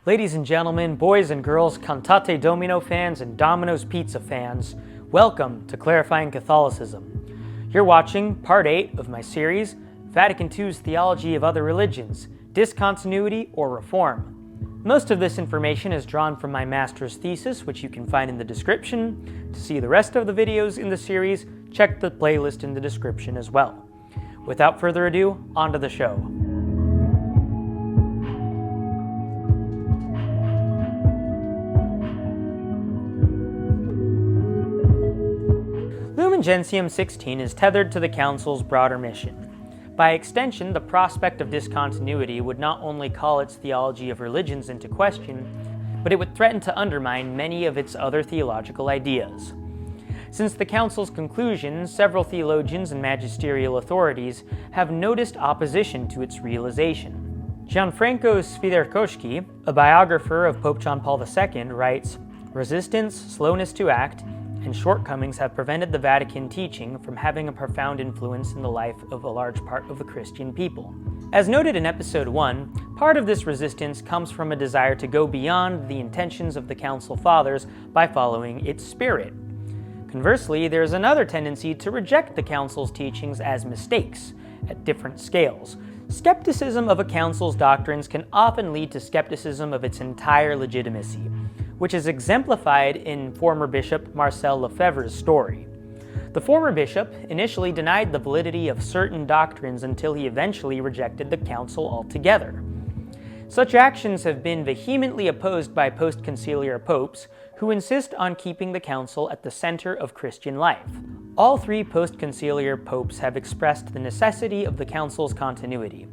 Ladies and gentlemen, boys and girls, Cantate Domino fans, and Domino's Pizza fans, welcome to Clarifying Catholicism. You're watching Part 8 of my series, Vatican II's Theology of Other Religions, Discontinuity or Reform. Most of this information is drawn from my master's thesis, which you can find in the description. To see the rest of the videos in the series, check the playlist in the description as well. Without further ado, on to the show. Lumen Gentium 16 is tethered to the Council's broader mission. By extension, the prospect of discontinuity would not only call its theology of religions into question, but it would threaten to undermine many of its other theological ideas. Since the Council's conclusion, several theologians and magisterial authorities have noticed opposition to its realization. Gianfranco Swiderkowski, a biographer of Pope John Paul II, writes, "Resistance, slowness to act, and shortcomings have prevented the Vatican teaching from having a profound influence in the life of a large part of the Christian people." As noted in Episode 1, part of this resistance comes from a desire to go beyond the intentions of the Council Fathers by following its spirit. Conversely, there is another tendency to reject the Council's teachings as mistakes at different scales. Skepticism of a Council's doctrines can often lead to skepticism of its entire legitimacy, which is exemplified in former Bishop Marcel Lefebvre's story. The former bishop initially denied the validity of certain doctrines until he eventually rejected the Council altogether. Such actions have been vehemently opposed by post-conciliar popes who insist on keeping the Council at the center of Christian life. All three post-conciliar popes have expressed the necessity of the Council's continuity.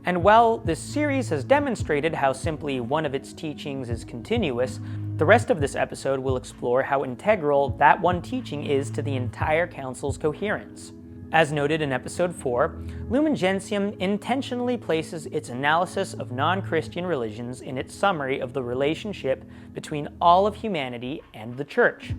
And while this series has demonstrated how simply one of its teachings is continuous, the rest of this episode will explore how integral that one teaching is to the entire Council's coherence. As noted in Episode 4, Lumen Gentium intentionally places its analysis of non-Christian religions in its summary of the relationship between all of humanity and the Church.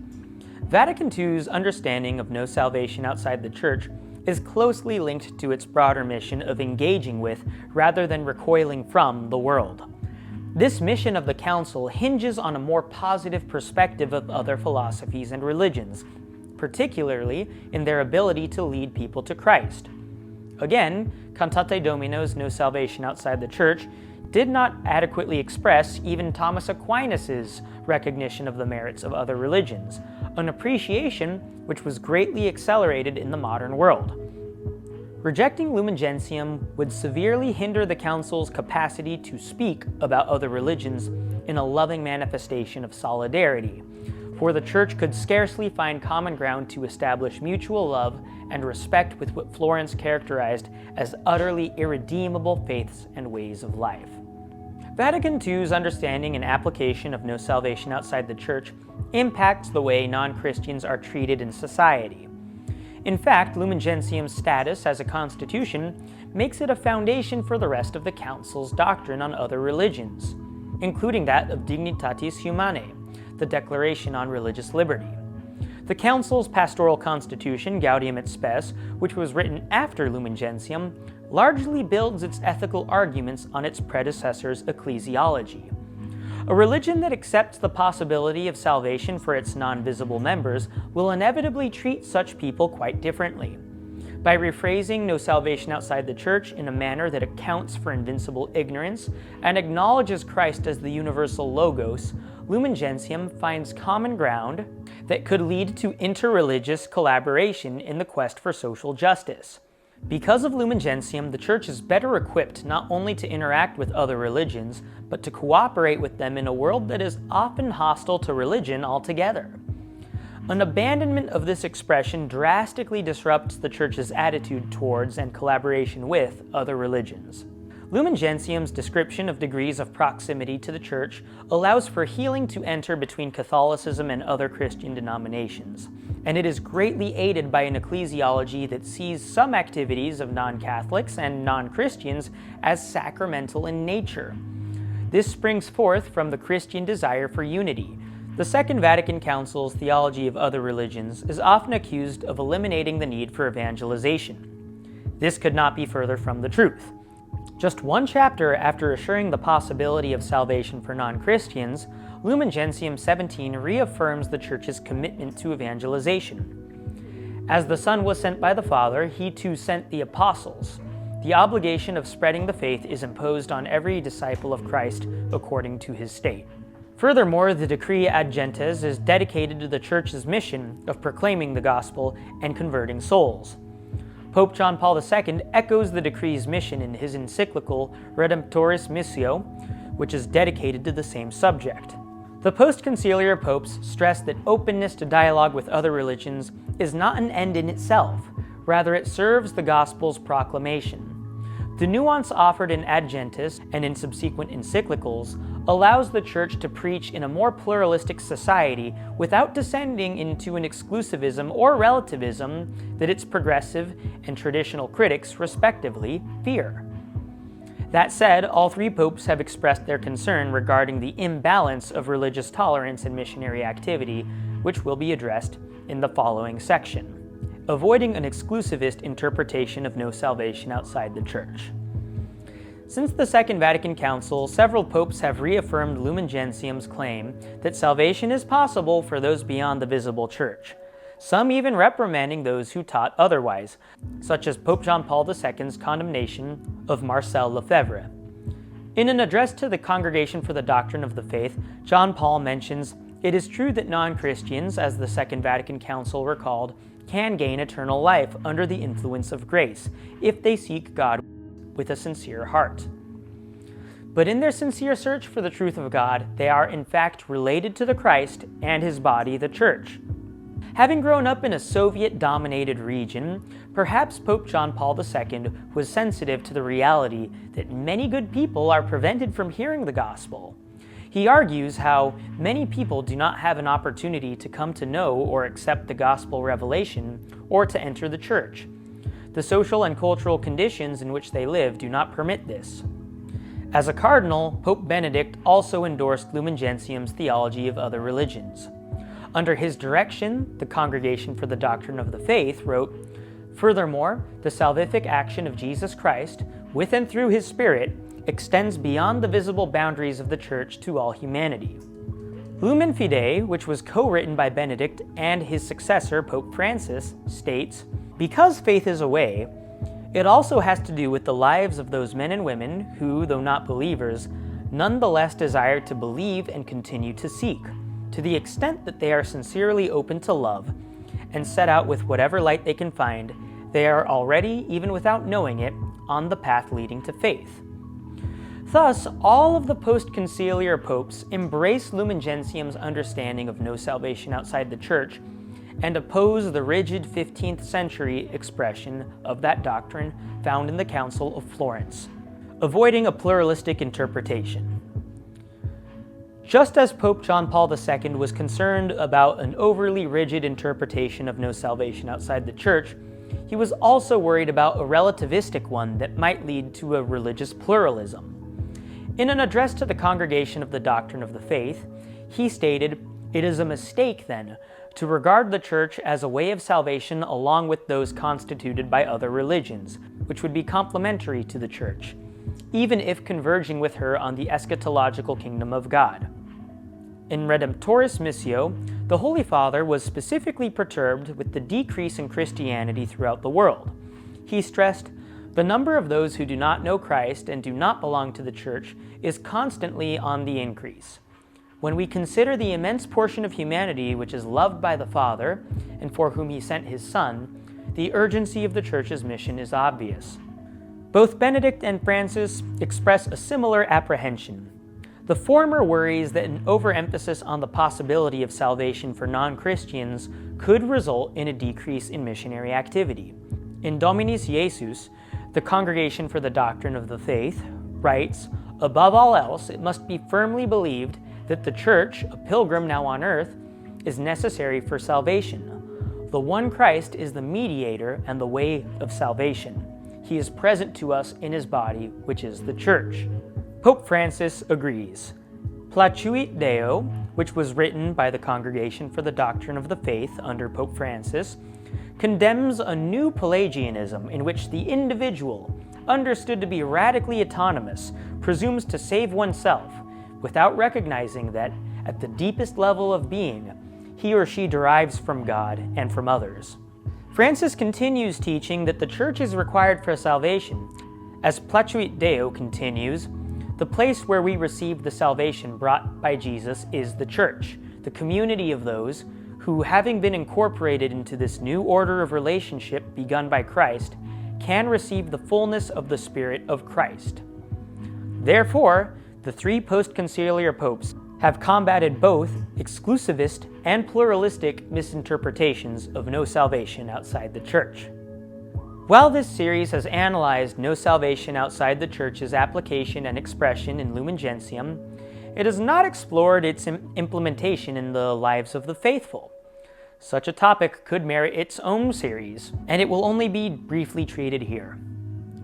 Vatican II's understanding of no salvation outside the Church is closely linked to its broader mission of engaging with, rather than recoiling from, the world. This mission of the Council hinges on a more positive perspective of other philosophies and religions, particularly in their ability to lead people to Christ. Again, Cantate Domino's No Salvation Outside the Church did not adequately express even Thomas Aquinas' recognition of the merits of other religions, an appreciation which was greatly accelerated in the modern world. Rejecting Lumen Gentium would severely hinder the Council's capacity to speak about other religions in a loving manifestation of solidarity, for the Church could scarcely find common ground to establish mutual love and respect with what Florence characterized as utterly irredeemable faiths and ways of life. Vatican II's understanding and application of no salvation outside the Church impacts the way non-Christians are treated in society. In fact, Lumen Gentium's status as a constitution makes it a foundation for the rest of the Council's doctrine on other religions, including that of Dignitatis Humanae, the Declaration on Religious Liberty. The Council's pastoral constitution, Gaudium et Spes, which was written after Lumen Gentium, largely builds its ethical arguments on its predecessor's ecclesiology. A religion that accepts the possibility of salvation for its non-visible members will inevitably treat such people quite differently. By rephrasing no salvation outside the Church in a manner that accounts for invincible ignorance and acknowledges Christ as the universal Logos, Lumen Gentium finds common ground that could lead to interreligious collaboration in the quest for social justice. Because of Lumen Gentium, the Church is better equipped not only to interact with other religions, but to cooperate with them in a world that is often hostile to religion altogether. An abandonment of this expression drastically disrupts the Church's attitude towards and collaboration with other religions. Lumen Gentium's description of degrees of proximity to the Church allows for healing to enter between Catholicism and other Christian denominations, and it is greatly aided by an ecclesiology that sees some activities of non-Catholics and non-Christians as sacramental in nature. This springs forth from the Christian desire for unity. The Second Vatican Council's theology of other religions is often accused of eliminating the need for evangelization. This could not be further from the truth. Just one chapter after assuring the possibility of salvation for non-Christians, Lumen Gentium 17 reaffirms the Church's commitment to evangelization. As the Son was sent by the Father, he too sent the apostles. The obligation of spreading the faith is imposed on every disciple of Christ according to his state. Furthermore, the decree Ad Gentes is dedicated to the Church's mission of proclaiming the gospel and converting souls. Pope John Paul II echoes the decree's mission in his encyclical Redemptoris Missio, which is dedicated to the same subject. The post-conciliar popes stress that openness to dialogue with other religions is not an end in itself, rather it serves the gospel's proclamation. The nuance offered in Ad Gentes and in subsequent encyclicals allows the Church to preach in a more pluralistic society without descending into an exclusivism or relativism that its progressive and traditional critics, respectively, fear. That said, all three popes have expressed their concern regarding the imbalance of religious tolerance and missionary activity, which will be addressed in the following section. Avoiding an exclusivist interpretation of no salvation outside the Church. Since the Second Vatican Council, several popes have reaffirmed Lumen Gentium's claim that salvation is possible for those beyond the visible Church, some even reprimanding those who taught otherwise, such as Pope John Paul II's condemnation of Marcel Lefebvre. In an address to the Congregation for the Doctrine of the Faith, John Paul mentions, "It is true that non-Christians, as the Second Vatican Council recalled, can gain eternal life under the influence of grace, if they seek God with a sincere heart. But in their sincere search for the truth of God, they are in fact related to the Christ and his body, the Church." Having grown up in a Soviet-dominated region, perhaps Pope John Paul II was sensitive to the reality that many good people are prevented from hearing the gospel. He argues how many people do not have an opportunity to come to know or accept the gospel revelation or to enter the Church. The social and cultural conditions in which they live do not permit this. As a cardinal, Pope Benedict also endorsed Lumen Gentium's theology of other religions. Under his direction, the Congregation for the Doctrine of the Faith wrote, "Furthermore, the salvific action of Jesus Christ, with and through his Spirit, extends beyond the visible boundaries of the Church to all humanity." Lumen Fidei, which was co-written by Benedict and his successor, Pope Francis, states, "Because faith is a way, it also has to do with the lives of those men and women who, though not believers, nonetheless desire to believe and continue to seek, to the extent that they are sincerely open to love, and set out with whatever light they can find, they are already, even without knowing it, on the path leading to faith." Thus, all of the post-conciliar popes embrace Lumen Gentium's understanding of no salvation outside the Church and oppose the rigid 15th century expression of that doctrine found in the Council of Florence, avoiding a pluralistic interpretation. Just as Pope John Paul II was concerned about an overly rigid interpretation of no salvation outside the Church, he was also worried about a relativistic one that might lead to a religious pluralism. In an address to the Congregation of the Doctrine of the Faith, he stated, "It is a mistake, then, to regard the Church as a way of salvation along with those constituted by other religions, which would be complementary to the Church, even if converging with her on the eschatological kingdom of God." In Redemptoris Missio, the Holy Father was specifically perturbed with the decrease in Christianity throughout the world. He stressed, "The number of those who do not know Christ and do not belong to the Church is constantly on the increase. When we consider the immense portion of humanity which is loved by the Father, and for whom he sent his Son, the urgency of the Church's mission is obvious." Both Benedict and Francis express a similar apprehension. The former worries that an overemphasis on the possibility of salvation for non-Christians could result in a decrease in missionary activity. In Dominis Jesus, the Congregation for the Doctrine of the Faith writes, "Above all else, it must be firmly believed that the Church, a pilgrim now on earth, is necessary for salvation. The one Christ is the mediator and the way of salvation. He is present to us in his body, which is the Church." Pope Francis agrees. Placuit Deo, which was written by the Congregation for the Doctrine of the Faith under Pope Francis, condemns a new Pelagianism in which the individual, understood to be radically autonomous, presumes to save oneself, without recognizing that, at the deepest level of being, he or she derives from God and from others. Francis continues teaching that the Church is required for salvation. As Placuit Deo continues, the place where we receive the salvation brought by Jesus is the Church, the community of those who, having been incorporated into this new order of relationship begun by Christ, can receive the fullness of the Spirit of Christ. Therefore, the three post-conciliar popes have combated both exclusivist and pluralistic misinterpretations of no salvation outside the Church. While this series has analyzed no salvation outside the Church's application and expression in Lumen Gentium, it has not explored its implementation in the lives of the faithful. Such a topic could merit its own series, and it will only be briefly treated here.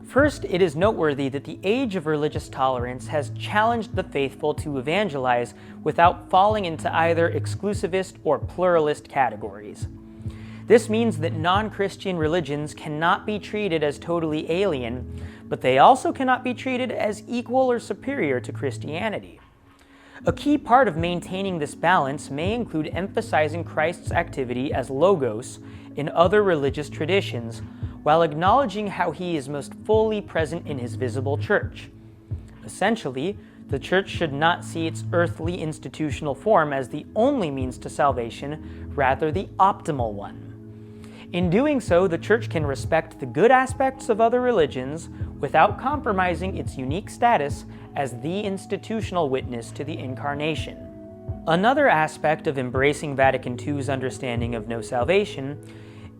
First, it is noteworthy that the age of religious tolerance has challenged the faithful to evangelize without falling into either exclusivist or pluralist categories. This means that non-Christian religions cannot be treated as totally alien, but they also cannot be treated as equal or superior to Christianity. A key part of maintaining this balance may include emphasizing Christ's activity as logos in other religious traditions, while acknowledging how he is most fully present in his visible church. Essentially, the Church should not see its earthly institutional form as the only means to salvation, rather the optimal one. In doing so, the Church can respect the good aspects of other religions without compromising its unique status as the institutional witness to the Incarnation. Another aspect of embracing Vatican II's understanding of no salvation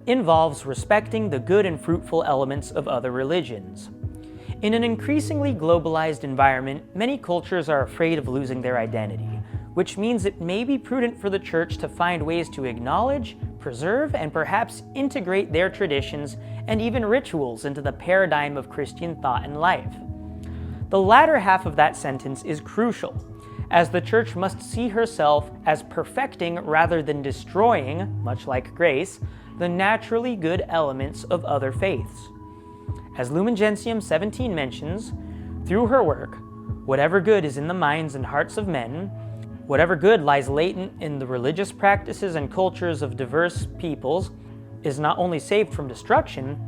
involves respecting the good and fruitful elements of other religions. In an increasingly globalized environment, many cultures are afraid of losing their identity, which means it may be prudent for the Church to find ways to acknowledge, preserve, and perhaps integrate their traditions and even rituals into the paradigm of Christian thought and life. The latter half of that sentence is crucial, as the Church must see herself as perfecting rather than destroying, much like grace, the naturally good elements of other faiths. As Lumen Gentium 17 mentions, through her work, whatever good is in the minds and hearts of men, whatever good lies latent in the religious practices and cultures of diverse peoples, is not only saved from destruction,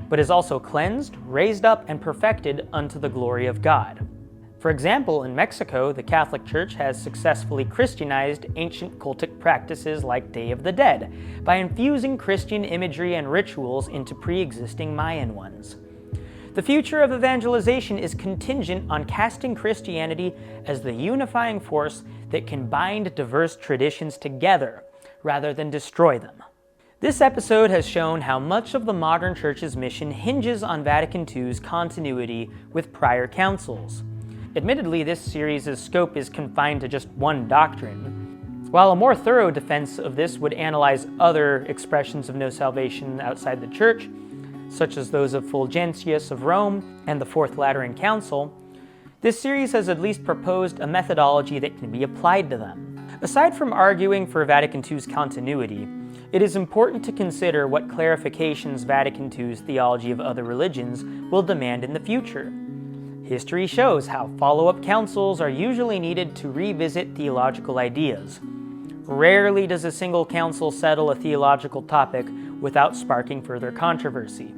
but is also cleansed, raised up, and perfected unto the glory of God. For example, in Mexico, the Catholic Church has successfully Christianized ancient cultic practices like Day of the Dead by infusing Christian imagery and rituals into pre-existing Mayan ones. The future of evangelization is contingent on casting Christianity as the unifying force that can bind diverse traditions together rather than destroy them. This episode has shown how much of the modern Church's mission hinges on Vatican II's continuity with prior councils. Admittedly, this series' scope is confined to just one doctrine, while a more thorough defense of this would analyze other expressions of no salvation outside the Church, such as those of Fulgentius of Rome and the Fourth Lateran Council. This series has at least proposed a methodology that can be applied to them. Aside from arguing for Vatican II's continuity, it is important to consider what clarifications Vatican II's theology of other religions will demand in the future. History shows how follow-up councils are usually needed to revisit theological ideas. Rarely does a single council settle a theological topic without sparking further controversy.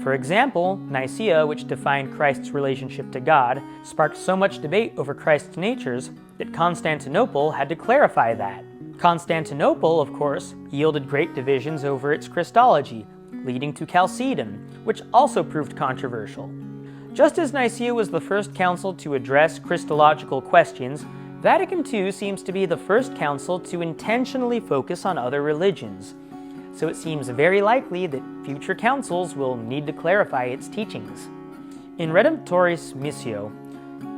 For example, Nicaea, which defined Christ's relationship to God, sparked so much debate over Christ's natures that Constantinople had to clarify that. Constantinople, of course, yielded great divisions over its Christology, leading to Chalcedon, which also proved controversial. Just as Nicaea was the first council to address Christological questions, Vatican II seems to be the first council to intentionally focus on other religions. So it seems very likely that future councils will need to clarify its teachings. In Redemptoris Missio,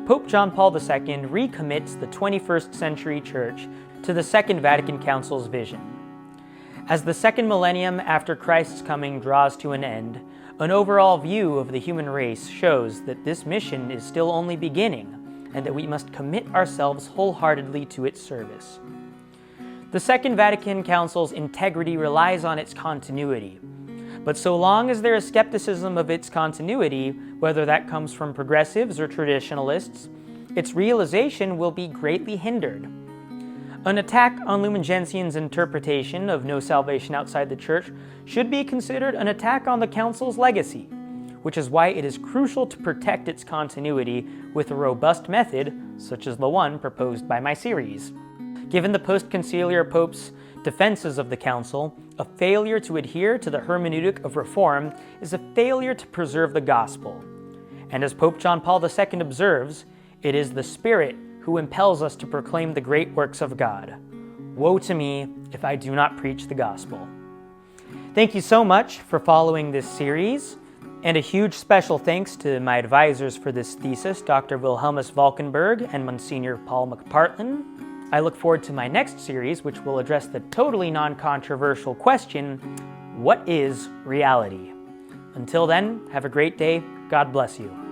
Pope John Paul II recommits the 21st century Church to the Second Vatican Council's vision. As the second millennium after Christ's coming draws to an end, an overall view of the human race shows that this mission is still only beginning, and that we must commit ourselves wholeheartedly to its service. The Second Vatican Council's integrity relies on its continuity, But so long as there is skepticism of its continuity, whether that comes from progressives or traditionalists, its realization will be greatly hindered. An attack on Lumen Gentium's interpretation of no salvation outside the Church should be considered an attack on the Council's legacy, which is why it is crucial to protect its continuity with a robust method, such as the one proposed by my series. Given the post-conciliar Pope's defenses of the Council, a failure to adhere to the hermeneutic of reform is a failure to preserve the gospel. And as Pope John Paul II observes, it is the Spirit who impels us to proclaim the great works of God. Woe to me if I do not preach the gospel. Thank you so much for following this series, and a huge special thanks to my advisors for this thesis, Dr. Wilhelmus Valkenburg and Monsignor Paul McPartlin. I look forward to my next series, which will address the totally non-controversial question, what is reality? Until then, have a great day. God bless you.